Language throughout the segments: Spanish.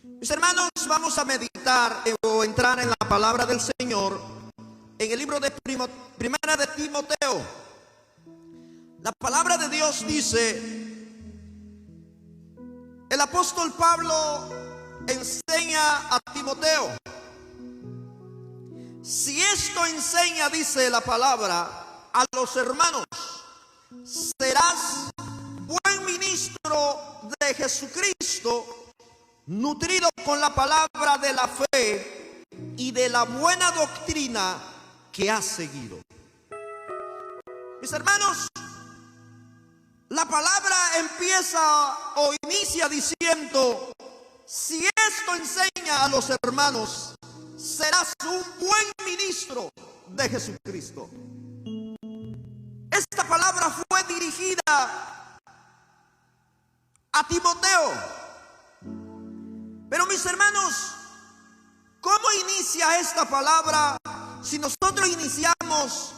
Mis hermanos, vamos a meditar o entrar en la palabra del Señor en el libro de Primera de Timoteo. La palabra de Dios dice, el apóstol Pablo enseña a Timoteo: si esto enseña, dice la palabra, a los hermanos, serás buen ministro de Jesucristo, nutrido con la palabra de la fe y de la buena doctrina que has seguido. Mis hermanos, la palabra empieza o inicia diciendo: si esto enseña a los hermanos, serás un buen ministro de Jesucristo. Esta palabra fue dirigida a Timoteo. Pero mis hermanos, ¿cómo inicia esta palabra? Si nosotros iniciamos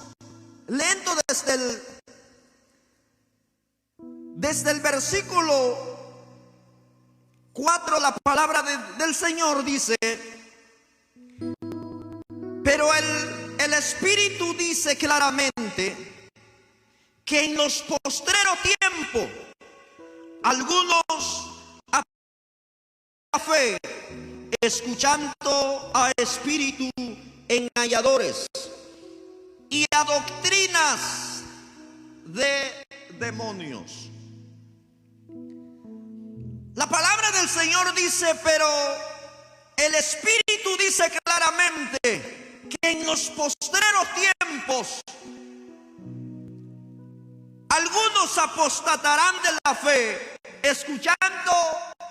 leyendo desde el versículo 4, la palabra del Señor dice: pero el Espíritu dice claramente que en los postreros tiempos algunos a fe, escuchando a espíritu engañadores y a doctrinas de demonios. La palabra del Señor dice, pero el Espíritu dice claramente que en los postreros tiempos algunos apostatarán de la fe, escuchando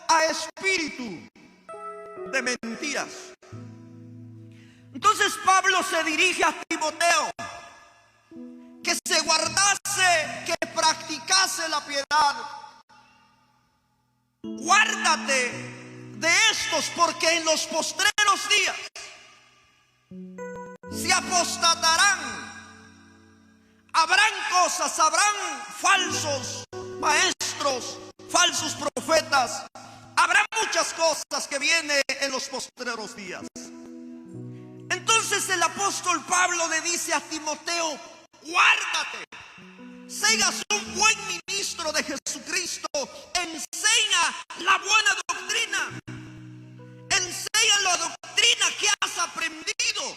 a espíritu de mentiras. Entonces Pablo se dirige a Timoteo que se guardase, que practicase la piedad. Guárdate de estos, porque en los postreros días se apostatarán. Habrán cosas, habrán falsos maestros, falsos profetas. Habrá muchas cosas que vienen en los postreros días. Entonces el apóstol Pablo le dice a Timoteo: guárdate, seas un buen ministro de Jesucristo, enseña la buena doctrina, enseña la doctrina que has aprendido,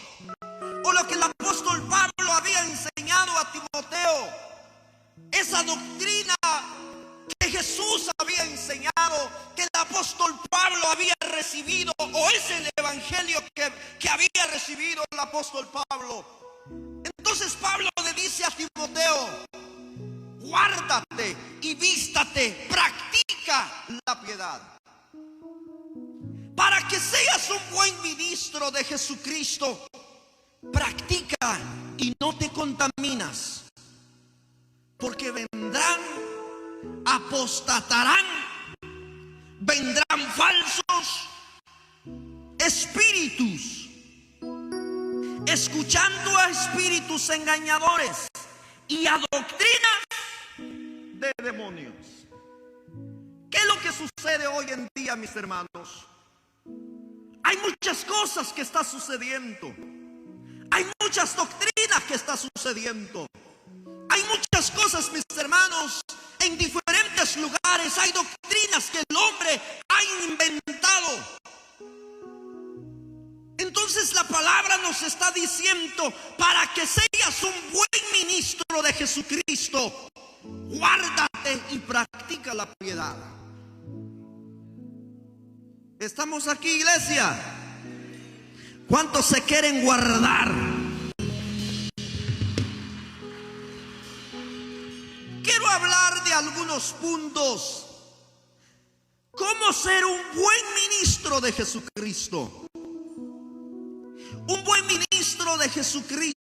o lo que el apóstol Pablo había enseñado a Timoteo, esa doctrina que Jesús había enseñado, que el apóstol Pablo había recibido, o es el evangelio que había recibido el apóstol Pablo. Entonces Pablo le dice a Timoteo: guárdate y vístate, practica la piedad, para que seas un buen ministro de Jesucristo. Practica y no te contaminas, porque vendrán, apostatarán, vendrán falsos espíritus, escuchando a espíritus engañadores y a doctrinas de demonios. ¿Qué es lo que sucede hoy en día, mis hermanos? Hay muchas cosas que están sucediendo. Hay muchas doctrinas que están sucediendo. Hay muchas cosas, mis hermanos, en diferentes lugares. Hay doctrinas que el hombre ha inventado. Entonces la palabra nos está diciendo: para que seas un buen ministro de Jesucristo, guárdate y practica la piedad. ¿Estamos aquí, iglesia? ¿Cuántos se quieren guardar? Quiero hablar de algunos puntos. ¿Cómo ser un buen ministro de Jesucristo? Un buen ministro de Jesucristo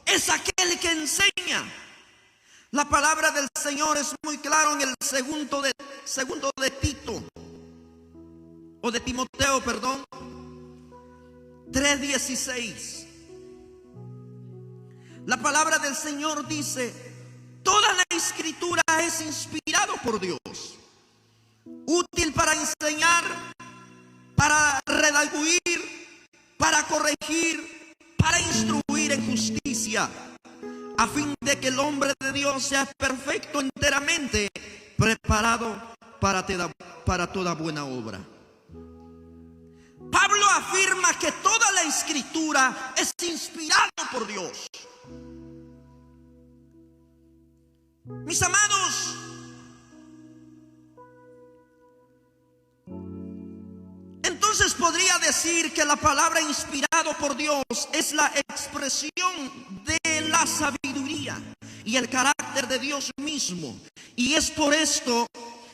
es aquel que enseña. La palabra del Señor es muy claro en el segundo de Tito, o de Timoteo, perdón, 3:16. La palabra del Señor dice Toda la escritura es inspirado por Dios, útil para enseñar, para redarguir, para corregir, para instruir en justicia, a fin de que el hombre de Dios sea perfecto, enteramente preparado para toda buena obra. Pablo afirma que toda la escritura es inspirada por Dios. Mis amados, entonces podría decir que la palabra inspirado por Dios es la expresión de la sabiduría y el carácter de Dios mismo. Y es por esto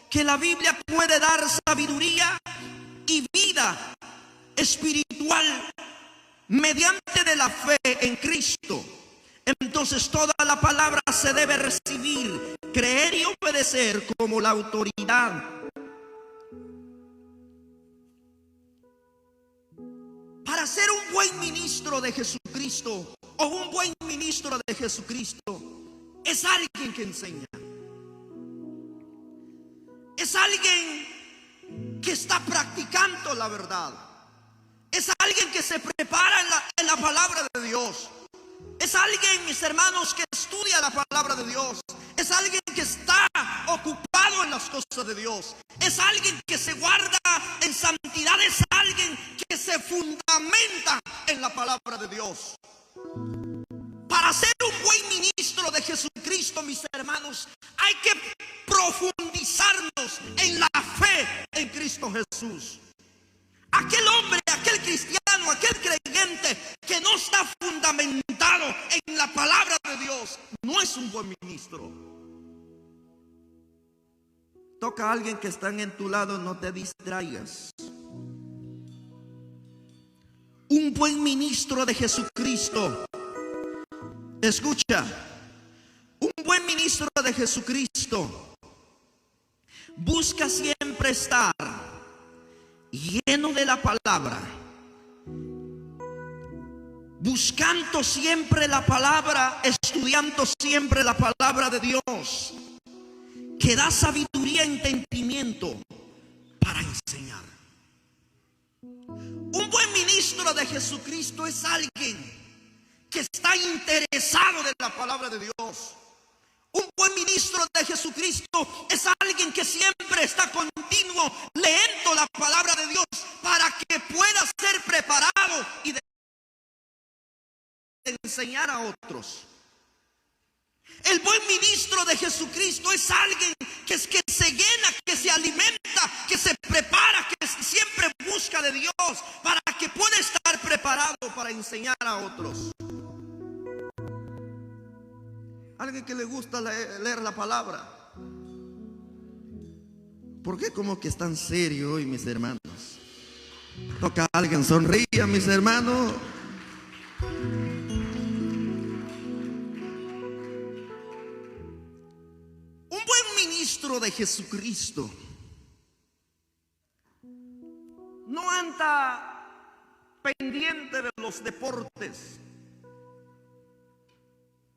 que la Biblia puede dar sabiduría y vida espiritual mediante de la fe en Cristo. Entonces toda la palabra se debe recibir, creer y obedecer como la autoridad. Para ser un buen ministro de Jesucristo o un buen ministro de Jesucristo, es alguien que enseña. Es alguien que está practicando la verdad. Es alguien que se prepara en la palabra de Dios. Es alguien, mis hermanos, que estudia la palabra de Dios. Es alguien que está ocupado en las cosas de Dios. Es alguien que se guarda en santidad. Es alguien que se fundamenta en la palabra de Dios. Para ser un buen ministro de Jesucristo, mis hermanos, hay que profundizarnos en la fe en Cristo Jesús. Aquel hombre, aquel cristiano, aquel creyente que no está fundamentado en la palabra de Dios, no es un buen ministro. Toca a alguien que está en tu lado, no te distraigas. Un buen ministro de Jesucristo, escucha, un buen ministro de Jesucristo busca siempre estar lleno de la palabra, buscando siempre la palabra, estudiando siempre la palabra de Dios, que da sabiduría y entendimiento para enseñar. Un buen ministro de Jesucristo es alguien que está interesado de la palabra de Dios. Un buen ministro de Jesucristo es alguien que siempre está continuo leyendo la palabra de Dios para que pueda ser preparado y de enseñar a otros. El buen ministro de Jesucristo es alguien que se llena, que se alimenta, que se prepara, que siempre busca de Dios para que pueda estar preparado para enseñar a otros. Alguien que le gusta leer la palabra. ¿Por qué como que es tan serio hoy, mis hermanos? Toca a alguien, sonría, mis hermanos. Un buen ministro de Jesucristo no anda pendiente de los deportes.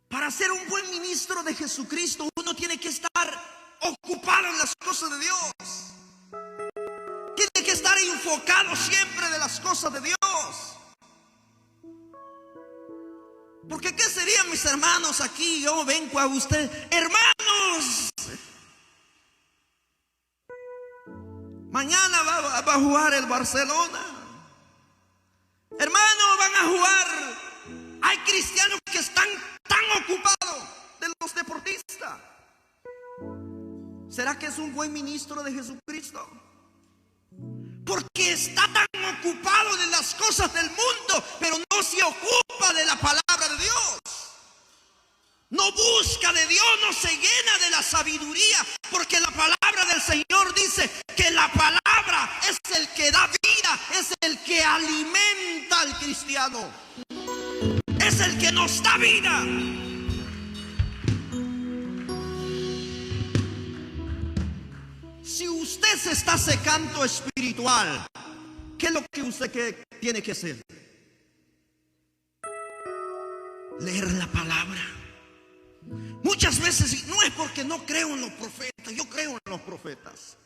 Para ser un buen ministro de Jesucristo, uno tiene que estar ocupado en las cosas de Dios. Tiene que estar enfocado siempre de las cosas de Dios. Porque ¿qué serían, mis hermanos? Aquí yo vengo a usted, hermanos, mañana va a jugar el Barcelona. Hermanos, van a jugar. Hay cristianos que están tan ocupados de los deportistas. ¿Será que es un buen ministro de Jesucristo? Porque está tan ocupado de las cosas del mundo, pero no se ocupa de la palabra de Dios. No busca de Dios, no se llena de la sabiduría, porque la palabra del Señor dice que la palabra es el que da vida, es el que alimenta al cristiano, es el que nos da vida. Si usted se está secando espiritual, ¿qué es lo que usted tiene que hacer? Leer la palabra. Muchas veces, y no es porque no creo en los profetas, yo creo en los profetas.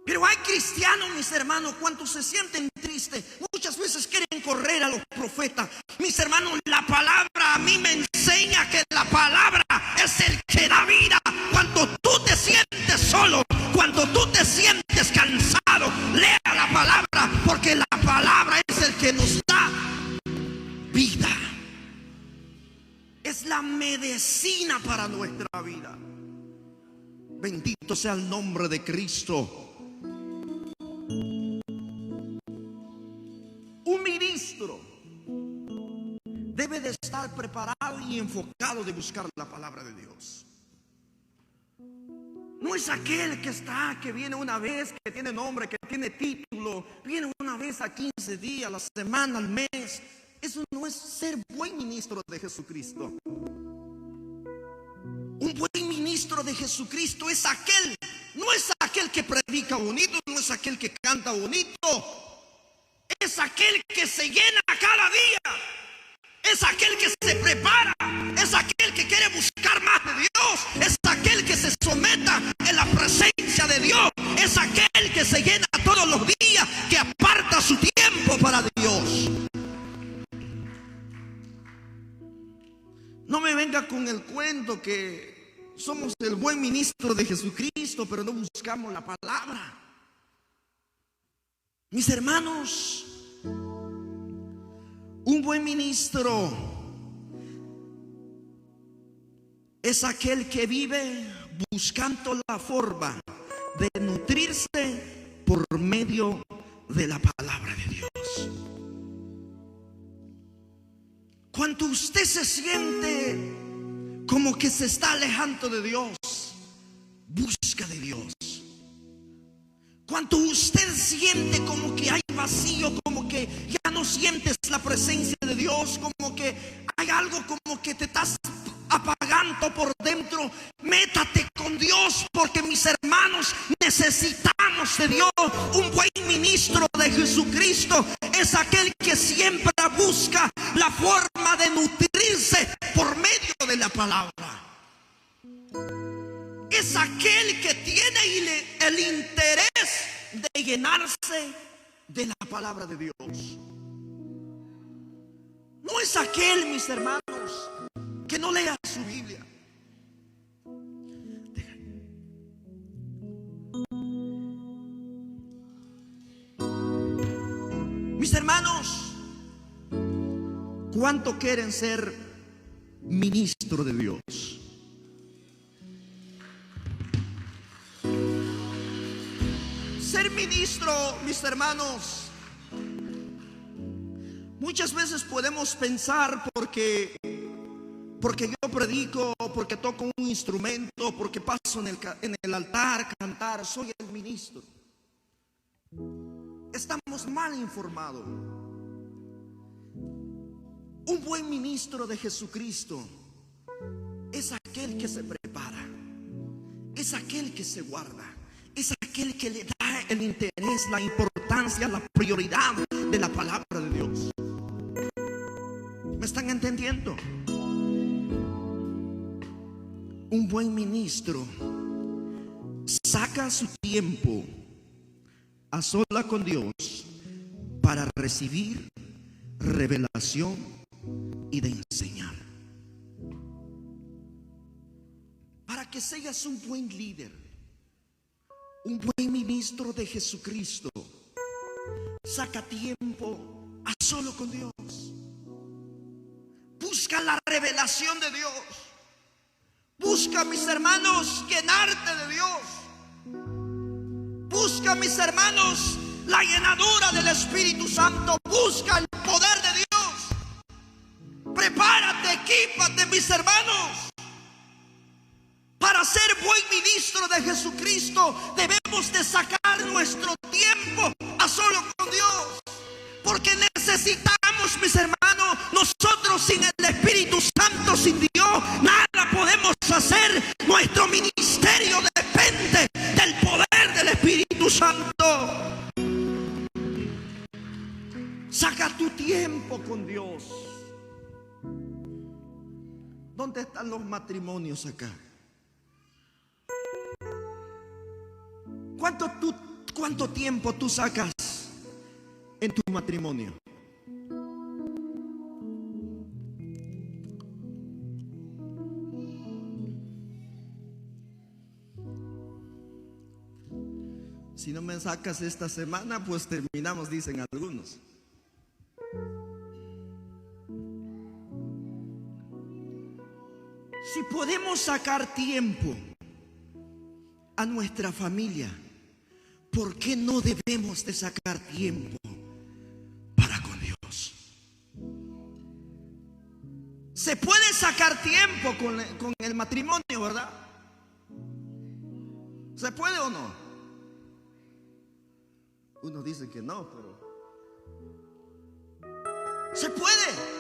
Pero hay cristianos, mis hermanos, cuando se sienten tristes, muchas veces quieren correr a los profetas. Mis hermanos, la palabra a mí me enseña que la palabra es el que da vida. Cuando tú te sientes solo, cuando tú te sientes cansado, lea la palabra, porque la palabra es el que nos da vida. Es la medicina para nuestra vida. Bendito sea el nombre de Cristo. Un ministro debe de estar preparado y enfocado de buscar la palabra de Dios. No es aquel que que viene una vez, que tiene nombre, que tiene título, viene una vez a 15 días, a la semana, al mes. Eso no es ser buen ministro de Jesucristo. Un buen ministro de Jesucristo no es aquel que predica bonito, no es aquel que canta bonito. Es aquel que se llena cada día. Es aquel que se prepara. Es aquel que quiere buscar más de Dios. Es aquel que se someta en la presencia de Dios. Es aquel que se llena todos los días, que aparta su tiempo para Dios. No me venga con el cuento que somos el buen ministro de Jesucristo, pero no buscamos la palabra. Mis hermanos, un buen ministro es aquel que vive buscando la forma de nutrirse por medio de la palabra de Dios. Cuando usted se siente como que se está alejando de Dios, busca de Dios. Cuando usted siente como que hay vacío, como que ya no sientes la presencia de Dios, como que hay algo como que te estás apagando por dentro, métate con Dios, porque mis hermanos, necesitamos de Dios. Un buen ministro de Jesucristo es aquel que siempre busca la forma de nutrirse por medio de la palabra. Es aquel que tiene el interés de llenarse de la palabra de Dios. No es aquel, mis hermanos, que no lea su Biblia. Mis hermanos, ¿cuánto quieren ser ministro de Dios? Ser ministro, mis hermanos, muchas veces podemos pensar porque yo predico, porque toco un instrumento, porque paso en el altar cantar, soy el ministro. Estamos mal informados. Un buen ministro de Jesucristo es aquel que se prepara, es aquel que se guarda, es aquel que le da el interés, la importancia, la prioridad de la palabra de Dios. ¿Me están entendiendo? Un buen ministro saca su tiempo a sola con Dios para recibir revelación y de enseñar. Para que seas un buen líder, un buen ministro de Jesucristo, saca tiempo a solo con Dios. Busca la revelación de Dios. Busca, mis hermanos, llenarte de Dios. Busca, mis hermanos, la llenadura del Espíritu Santo. Busca el poder de Dios. Prepárate, equípate, mis hermanos. Para ser buen ministro de Jesucristo debemos de sacar nuestro tiempo a solo con Dios. Porque necesitamos, mis hermanos, nosotros sin el Espíritu Santo, sin Dios, nada podemos hacer. Nuestro ministerio depende del poder del Espíritu Santo. Saca tu tiempo con Dios. ¿Dónde están los matrimonios acá? ¿Cuánto tiempo tú sacas en tu matrimonio? Si no me sacas esta semana, pues terminamos, dicen algunos. Si podemos sacar tiempo a nuestra familia, ¿por qué no debemos de sacar tiempo para con Dios? Se puede sacar tiempo con el matrimonio, ¿verdad? ¿Se puede o no? Unos dicen que no, pero se puede.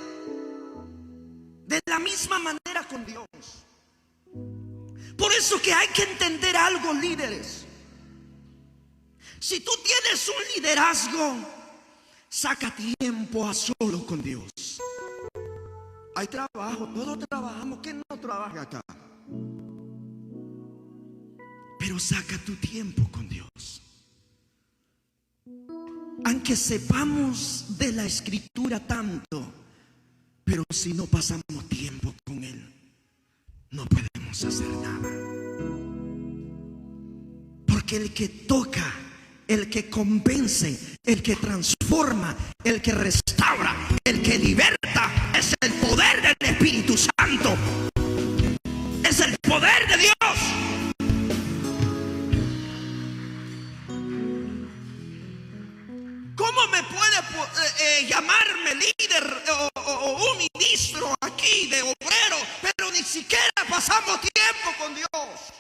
De la misma manera con Dios. Por eso que hay que entender algo, líderes. Si tú tienes un liderazgo, saca tiempo a solo con Dios. Hay trabajo, todos trabajamos. ¿Quién no trabaja acá? Pero saca tu tiempo con Dios. Aunque sepamos de la escritura tanto, pero si no pasamos tiempo con Él, no podemos hacer nada. Porque el que toca, el que convence, el que transforma, el que restaura, el que liberta, es el poder del Espíritu Santo. Es el poder de Dios. ¿Cómo me puede llamarme líder o un ministro aquí de obrero, pero ni siquiera pasamos tiempo con Dios?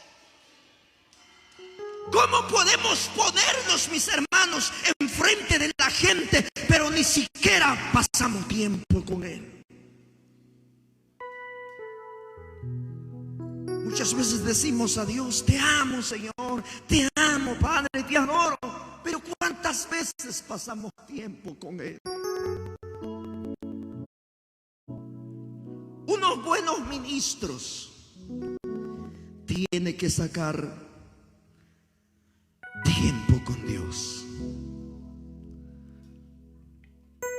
¿Cómo podemos ponernos, mis hermanos, enfrente de la gente, pero ni siquiera pasamos tiempo con Él? Muchas veces decimos a Dios: te amo, Señor, te amo, Padre, te adoro. Pero ¿cuántas veces pasamos tiempo con Él? Unos buenos ministros tienen que sacar tiempo con Dios.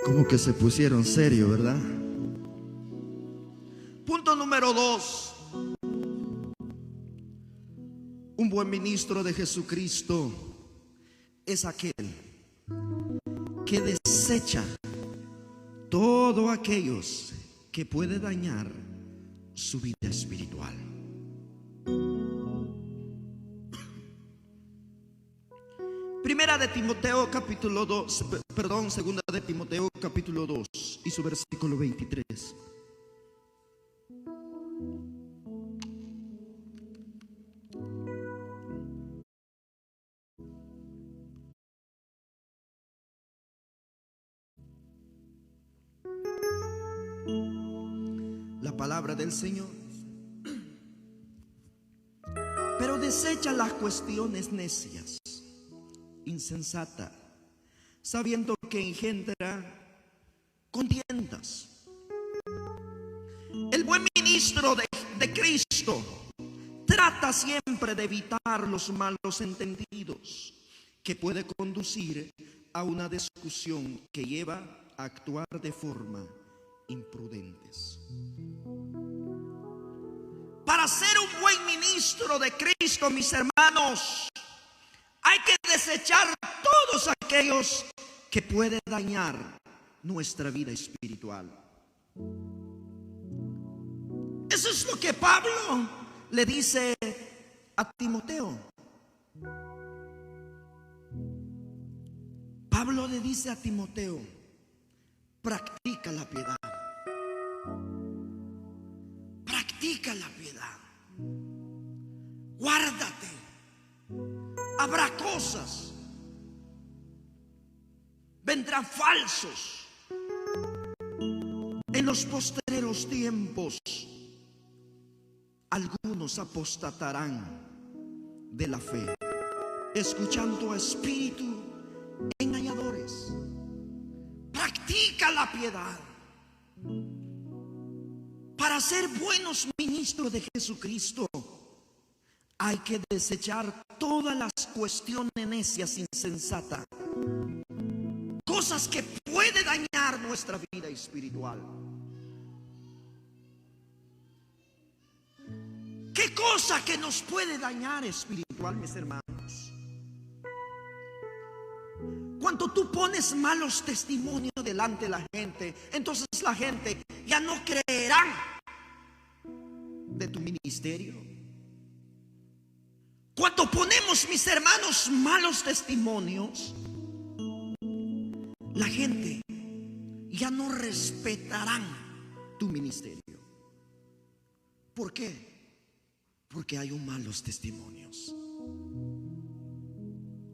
Como que se pusieron serio, ¿verdad? Punto número 2. Un buen ministro de Jesucristo es aquel que desecha todo aquellos que puede dañar su vida espiritual. Segunda de Timoteo capítulo 2 y su versículo 23. La palabra del Señor. Pero desecha las cuestiones necias, insensata, sabiendo que engendra contiendas. El buen ministro de Cristo trata siempre de evitar los malos entendidos que puede conducir a una discusión que lleva a actuar de forma imprudentes. Para ser un buen ministro de Cristo, mis hermanos, hay que desechar todos aquellos que pueden dañar nuestra vida espiritual. Eso es lo que Pablo le dice a Timoteo. Pablo le dice a Timoteo: practica la piedad. Practica la piedad. Guárdate. Habrá cosas. Vendrán falsos. En los postreros tiempos, algunos apostatarán de la fe, escuchando a espíritu engañadores. Practica la piedad para Para ser buenos ministros de Jesucristo, hay que desechar todas las cuestiones necias, insensatas, cosas que pueden dañar nuestra vida espiritual. ¿Qué cosa que nos puede dañar espiritual, mis hermanos? Cuando tú pones malos testimonios delante de la gente, entonces la gente ya no creerá de tu ministerio. Cuando ponemos, mis hermanos, malos testimonios, la gente ya no respetarán tu ministerio. ¿Por qué? Porque hay malos testimonios.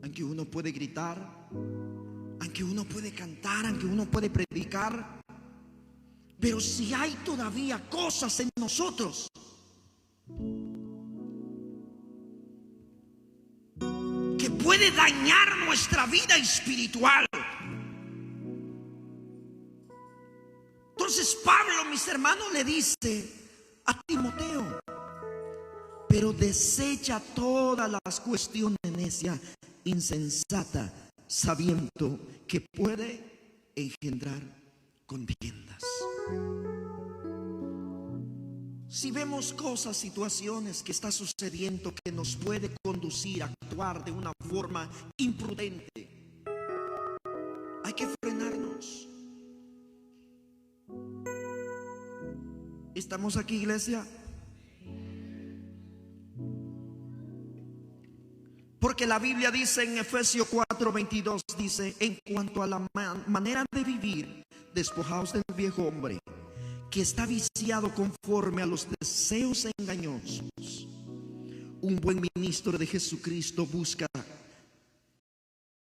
Aunque uno puede gritar, aunque uno puede cantar, aunque uno puede predicar, pero si hay todavía cosas en nosotros que puede dañar nuestra vida espiritual, entonces Pablo, mis hermanos, le dice a Timoteo: pero desecha todas las cuestiones necias, insensatas, sabiendo que puede engendrar contiendas. Si vemos cosas, situaciones que está sucediendo que nos puede conducir a actuar de una forma imprudente, hay que frenarnos. ¿Estamos aquí, iglesia? Porque la Biblia dice en Efesios 4:22, dice: en cuanto a la manera de vivir, despojaos del viejo hombre, que está viciado conforme a los deseos engañosos. Un buen ministro de Jesucristo busca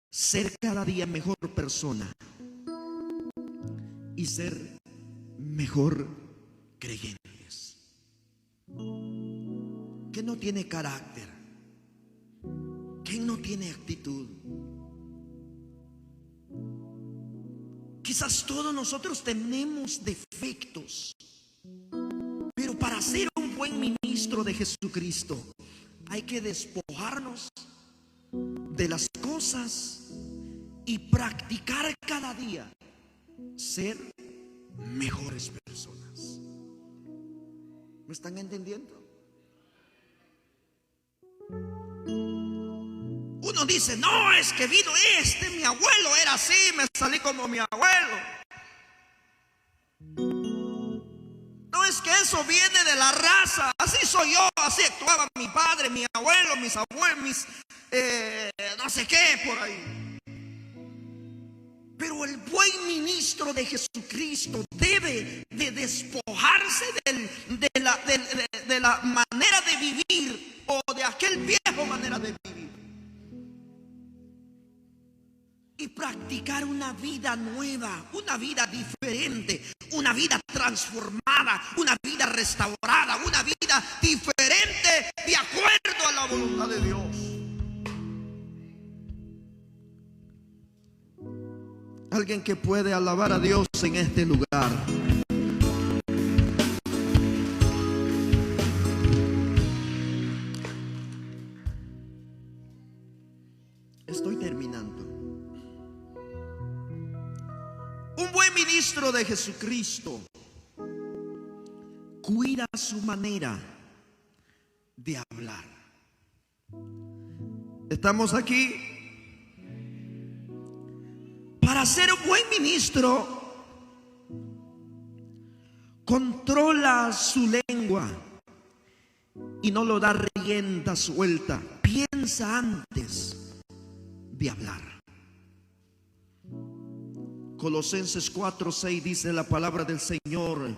ser cada día mejor persona y ser mejor creyentes. Que no tiene carácter, que no tiene actitud. Quizás todos nosotros tenemos defectos, pero para ser un buen ministro de Jesucristo hay que despojarnos de las cosas y practicar cada día ser mejores personas. ¿Me están entendiendo? Uno dice: no, es que vino mi abuelo era así, me salí como mi abuelo. No, es que eso viene de la raza, así soy yo, así actuaba mi padre, mi abuelo, mis abuelos, no sé qué por ahí. Pero el buen ministro de Jesucristo debe de despojarse de la manera de vivir, o de aquel viejo manera de vivir, y practicar una vida nueva, una vida diferente, una vida transformada, una vida restaurada, una vida diferente de acuerdo a la voluntad de Dios. Alguien que puede alabar a Dios en este lugar. Estoy terminando. Un buen ministro de Jesucristo cuida su manera de hablar. ¿Estamos aquí? Para ser un buen ministro, controla su lengua y no lo da rienda suelta. Piensa antes de hablar. Colosenses 4:6 dice la palabra del Señor: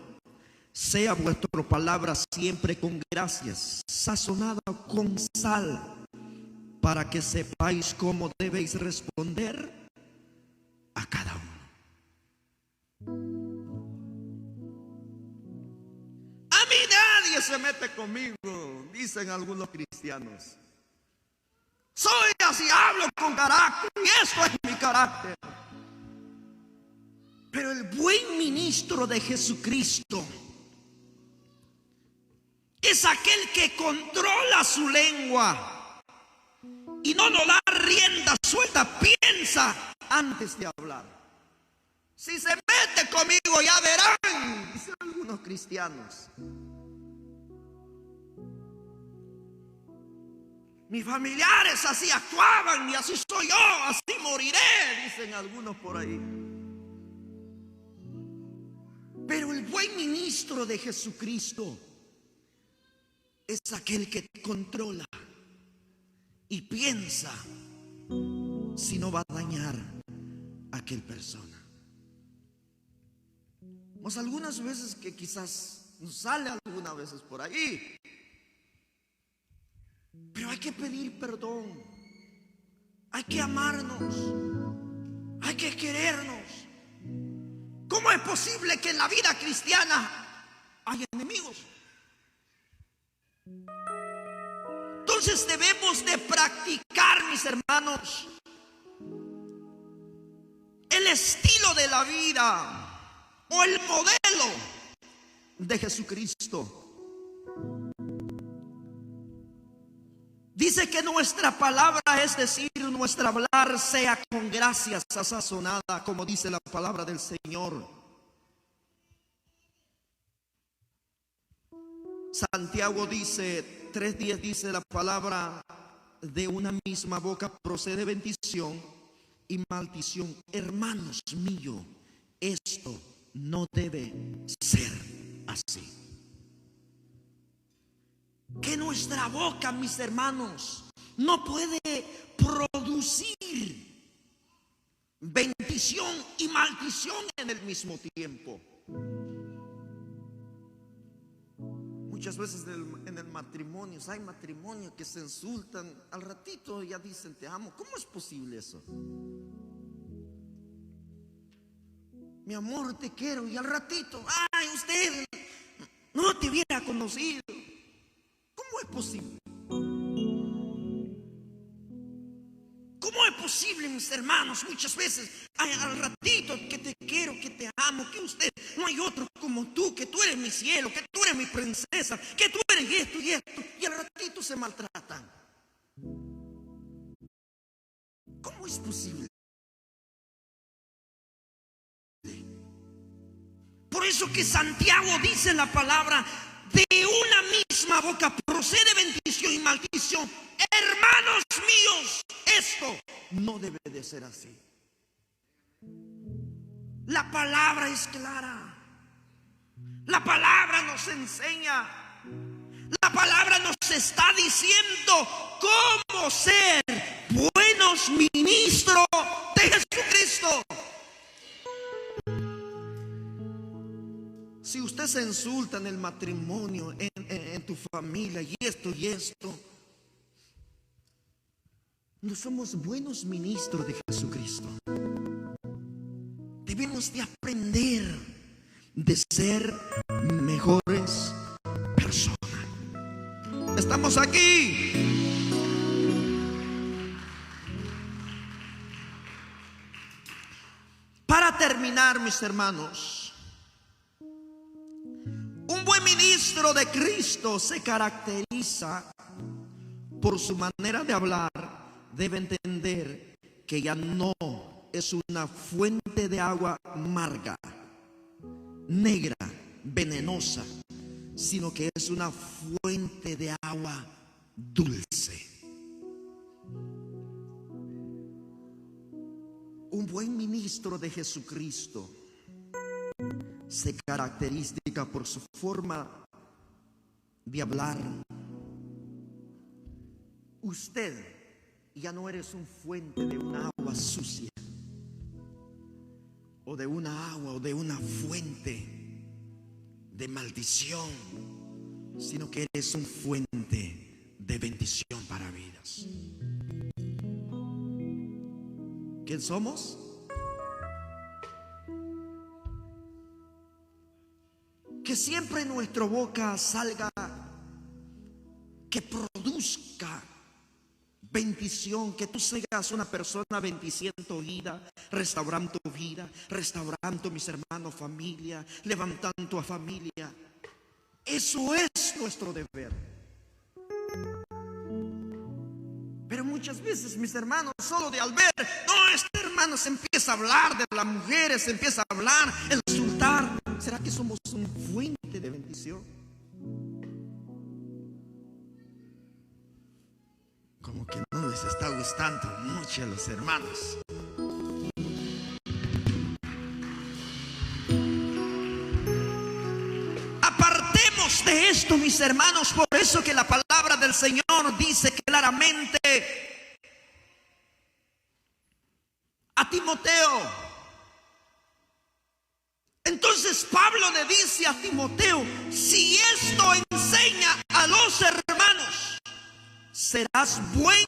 sea vuestra palabra siempre con gracias, sazonada con sal, para que sepáis cómo debéis responder a cada uno. A mí nadie se mete conmigo, dicen algunos cristianos. Soy así, hablo con carácter, y esto es mi carácter. Pero el buen ministro de Jesucristo es aquel que controla su lengua y no nos da rienda suelta. Piensa antes de hablar. Si se mete conmigo, ya verán, dicen algunos cristianos. Mis familiares así actuaban y así soy yo, así moriré, dicen algunos por ahí. Pero el buen ministro de Jesucristo es aquel que controla y piensa si no va a dañar a aquel persona. Pues algunas veces que quizás nos sale algunas veces por ahí, pero hay que pedir perdón, hay que amarnos, hay que querernos. ¿Cómo es posible que en la vida cristiana hay enemigos? Entonces debemos de practicar, mis hermanos, el estilo de la vida o el modelo de Jesucristo. Dice que nuestra palabra, es decir, nuestra hablar, sea con gracia sazonada, como dice la palabra del Señor. Santiago dice, 3:10 dice la palabra: de una misma boca procede bendición y maldición. Hermanos míos, esto no debe ser así. Que nuestra boca, mis hermanos, no puede producir bendición y maldición en el mismo tiempo. Muchas veces en el matrimonio, hay matrimonios que se insultan, al ratito ya dicen te amo. ¿Cómo es posible eso? Mi amor, te quiero, y al ratito, ay, usted no te hubiera conocido. ¿Cómo es posible? ¿Cómo es posible, mis hermanos? Muchas veces al ratito que te quiero, que te amo, que usted, no hay otro como tú, que tú eres mi cielo, que tú eres mi princesa, que tú eres esto y esto, y al ratito se maltratan. ¿Cómo es posible? Por eso que Santiago dice en la palabra: de una misma boca procede bendición y maldición. Hermanos míos, esto no debe de ser así. La palabra es clara. La palabra nos enseña. La palabra nos está diciendo cómo ser buenos ministros de Jesucristo. Si usted se insulta en el matrimonio, en tu familia, y esto, no somos buenos ministros de Jesucristo. Debemos de aprender de ser mejores personas. Estamos aquí. Para terminar, mis hermanos, un buen ministro de Cristo se caracteriza por su manera de hablar. Debe entender que ya no es una fuente de agua amarga, negra, venenosa, sino que es una fuente de agua dulce. Un buen ministro de Jesucristo se caracteriza por su forma de hablar. Usted ya no eres un fuente de una agua sucia, o de una agua, o de una fuente de maldición, sino que eres un fuente de bendición para vidas. ¿Quién somos? Que siempre en nuestra boca salga, que produzca bendición, que tú seas una persona bendiciendo vida, restaurando vida, restaurando, mis hermanos, familia, levantando a familia. Eso es nuestro deber. Pero muchas veces, mis hermanos, solo de al ver, no, este hermano se empieza a hablar de las mujeres, se empieza a hablar, a insultar. ¿Será que somos un fuente de bendición? Como que no les está gustando mucho a los hermanos. Apartemos de esto, mis hermanos. Por eso que la palabra del Señor dice claramente a Timoteo. Entonces Pablo le dice a Timoteo: si esto enseña a los hermanos, serás buen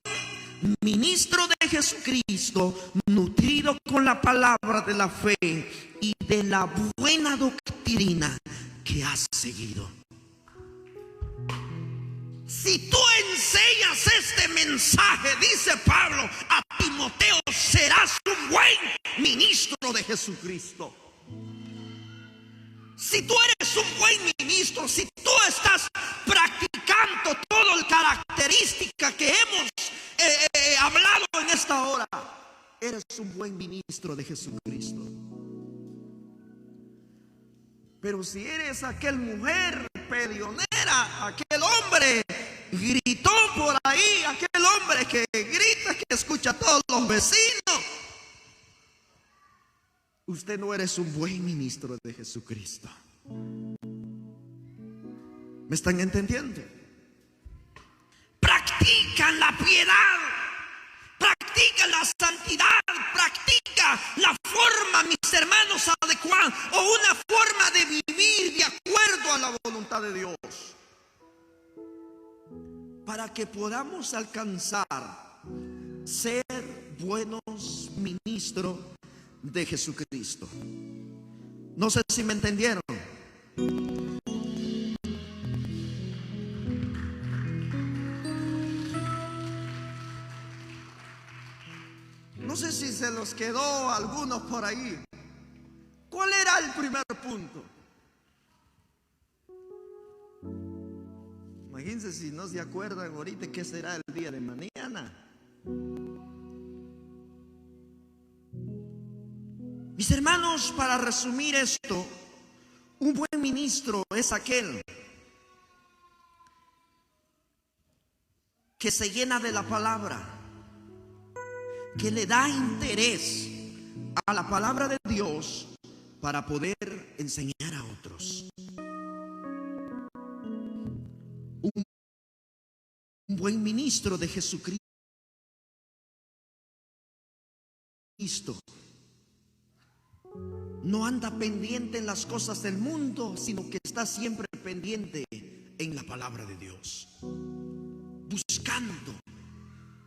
ministro de Jesucristo, nutrido con la palabra de la fe y de la buena doctrina que has seguido. Si tú enseñas este mensaje, dice Pablo a Timoteo, serás un buen ministro de Jesucristo. Si tú eres un buen ministro, si tú estás practicando todas las características que hemos hablado en esta hora, eres un buen ministro de Jesucristo. Pero si eres aquel mujer peleonera, aquel hombre gritó por ahí, aquel hombre que grita, que escucha a todos los vecinos, usted no eres un buen ministro de Jesucristo. ¿Me están entendiendo? Practican la piedad, practica la santidad, practica la forma, mis hermanos, adecuada, o una forma de vivir de acuerdo a la voluntad de Dios, para que podamos alcanzar ser buenos ministros de Jesucristo. No sé si me entendieron. No sé si se los quedó a algunos por ahí. ¿Cuál era el primer punto? Imagínense si no se acuerdan ahorita qué será el día de mañana. Mis hermanos, para resumir esto, un buen ministro es aquel que se llena de la palabra, que le da interés a la palabra de Dios para poder enseñar a otros. Un buen ministro de Jesucristo no anda pendiente en las cosas del mundo, sino que está siempre pendiente en la palabra de Dios,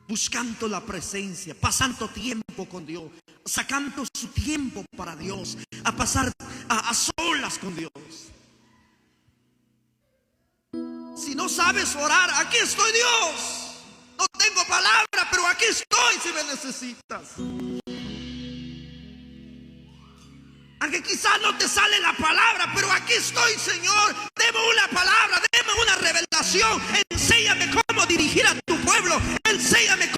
buscando la presencia, pasando tiempo con Dios, sacando su tiempo para Dios, a pasar a solas con Dios. Si no sabes orar, aquí estoy, Dios. No tengo palabra, pero aquí estoy si me necesitas. Aunque quizás no te sale la palabra, pero aquí estoy, Señor. Deme una palabra, deme una revelación. Enséñame cómo dirigir a tu pueblo. Enséñame